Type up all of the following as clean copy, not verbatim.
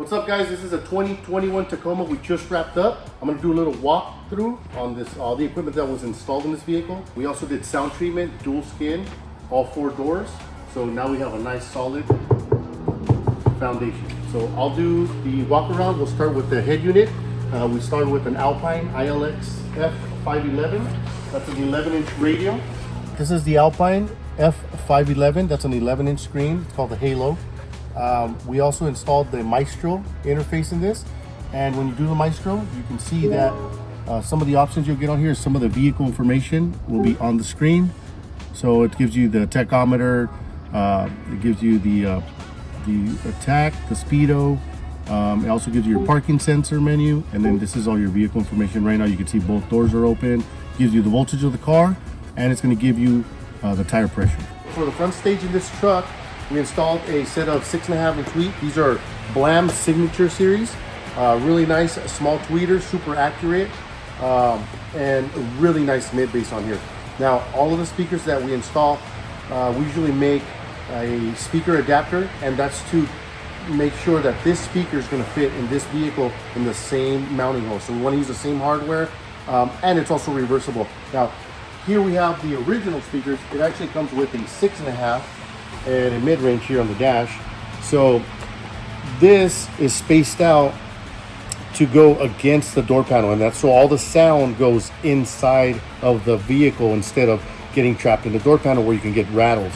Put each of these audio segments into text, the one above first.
What's up, guys? This is a 2021 Tacoma we just wrapped up. I'm gonna do a little walkthrough on this, all the equipment that was installed in this vehicle. We also did sound treatment, dual skin, all 4 doors. So now we have a nice solid foundation. So I'll do the walk around. We'll start with the head unit. We started with an Alpine F511. That's an 11-inch radial. This is the Alpine F511. That's an 11-inch screen. It's called the Halo. We also installed the Maestro interface in this, and when you do the Maestro, you can see that some of the options you'll get on here, some of the vehicle information will be on the screen. So it gives you the tachometer, it gives you the attack, the speedo. It also gives you your parking sensor menu, and then this is all your vehicle information. Right now you can see both doors are open, gives you the voltage of the car, and it's going to give you the tire pressure. For the front stage in this truck, we installed a set of 6.5-inch wheat. These are Blam Signature Series. Really nice small tweeters, super accurate, and a really nice mid bass on here. Now, all of the speakers that we install, we usually make a speaker adapter, and that's to make sure that this speaker is going to fit in this vehicle in the same mounting hole. So we want to use the same hardware, and it's also reversible. Now, here we have the original speakers. It actually comes with a 6.5 and a mid-range here on the dash. So this is spaced out to go against the door panel, and that's so all the sound goes inside of the vehicle instead of getting trapped in the door panel where you can get rattles.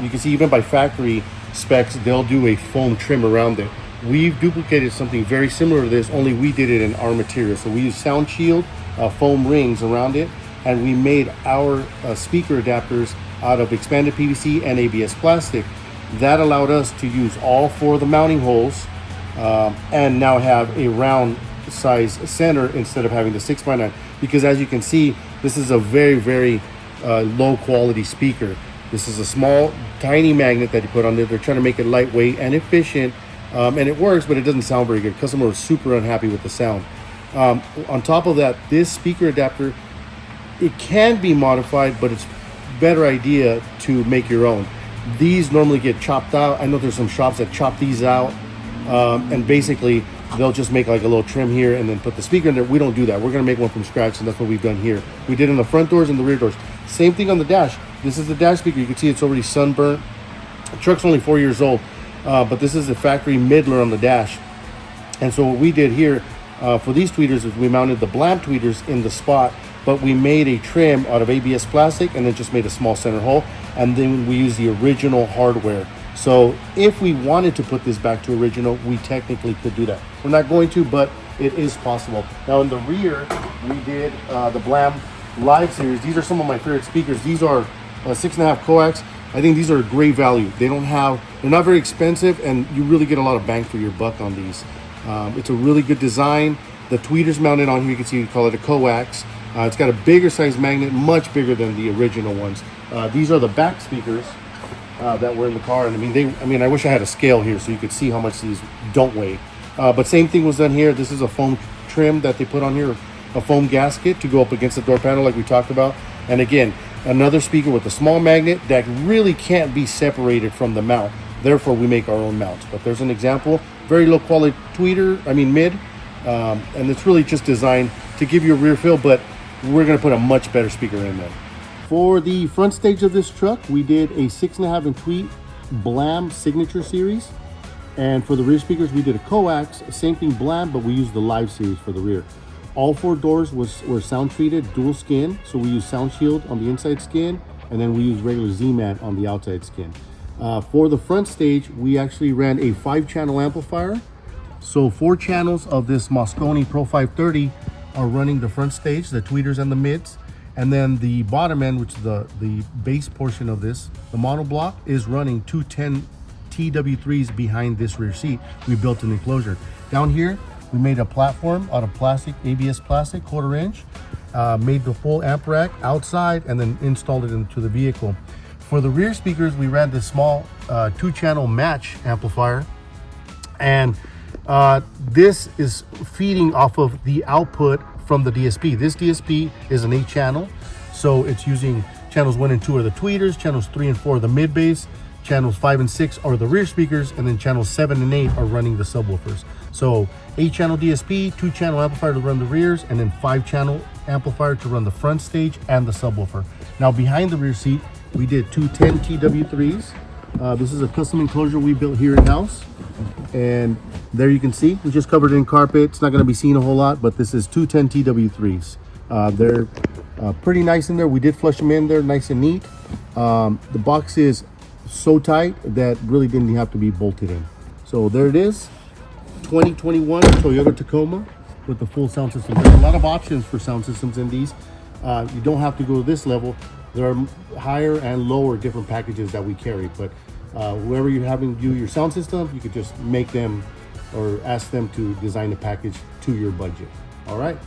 You can see even by factory specs, they'll do a foam trim around it. We've duplicated something very similar to this, only we did it in our material. So we use Sound Shield foam rings around it, and we made our speaker adapters out of expanded PVC and ABS plastic. That allowed us to use all 4 of the mounting holes and now have a round size center instead of having the 6x9, because as you can see, this is a very low quality speaker. This is a small tiny magnet that you put on there. They're trying to make it lightweight and efficient, and it works, but it doesn't sound very good. Customers are super unhappy with the sound. On top of that, this speaker adapter, it can be modified, but it's better idea to make your own. These normally get chopped out. I know there's some shops that chop these out, and basically they'll just make like a little trim here and then put the speaker in there. We don't do that. We're gonna make one from scratch, and that's what we've done here. We did in the front doors and the rear doors. Same thing on the dash. This is the dash speaker. You can see it's already sunburnt. The truck's only 4 years old, but this is the factory middler on the dash. And so what we did here for these tweeters is we mounted the Blam tweeters in the spot, but we made a trim out of ABS plastic and then just made a small center hole, and then we used the original hardware. So if we wanted to put this back to original, we technically could do that. We're not going to, but it is possible. Now in the rear, we did the Blam Live Series. These are some of my favorite speakers. These are 6.5 coax. I think these are a great value. They're not very expensive, and you really get a lot of bang for your buck on these. It's a really good design. The tweeters mounted on here, you can see we call it a coax. It's got a bigger size magnet, much bigger than the original ones. These are the back speakers that were in the car, and I wish I had a scale here so you could see how much these don't weigh. But same thing was done here. This is a foam trim that they put on here, a foam gasket to go up against the door panel like we talked about. And again, another speaker with a small magnet that really can't be separated from the mount. Therefore, we make our own mounts. But there's an example, very low quality mid, and it's really just designed to give you a rear fill, but we're gonna put a much better speaker in there. For the front stage of this truck, we did a 6.5-inch wheat Blam Signature Series. And for the rear speakers, we did a coax, same thing Blam, but we used the Live Series for the rear. All 4 doors were sound treated, dual skin. So we use Sound Shield on the inside skin, and then we use regular Z-Mat on the outside skin. For the front stage, we actually ran a 5-channel amplifier. So 4 channels of this Mosconi Pro 530 are running the front stage, the tweeters and the mids. And then the bottom end, which is the base portion of this, the monoblock, is running 210 TW3s behind this rear seat. We built an enclosure. Down here, we made a platform out of plastic, ABS plastic, 1/4 inch, made the full amp rack outside, and then installed it into the vehicle. For the rear speakers, we ran this small 2-channel match amplifier, and this is feeding off of the output from the DSP. This DSP is an 8-channel, so it's using channels 1 and 2 are the tweeters, channels 3 and 4 are the mid bass, channels 5 and 6 are the rear speakers, and then channels 7 and 8 are running the subwoofers. So 8-channel DSP, 2-channel amplifier to run the rears, and then 5-channel amplifier to run the front stage and the subwoofer. Now behind the rear seat, we did two 10 TW3s. This is a custom enclosure we built here in-house. And there you can see, we just covered it in carpet. It's not going to be seen a whole lot, but this is two 10 TW3s. They're pretty nice in there. We did flush them in there nice and neat. The box is so tight that really didn't have to be bolted in. So there it is, 2021 Toyota Tacoma with the full sound system. There's a lot of options for sound systems in these. You don't have to go to this level. There are higher and lower different packages that we carry, but whoever you're having do your sound system, you could just make them or ask them to design a package to your budget. All right.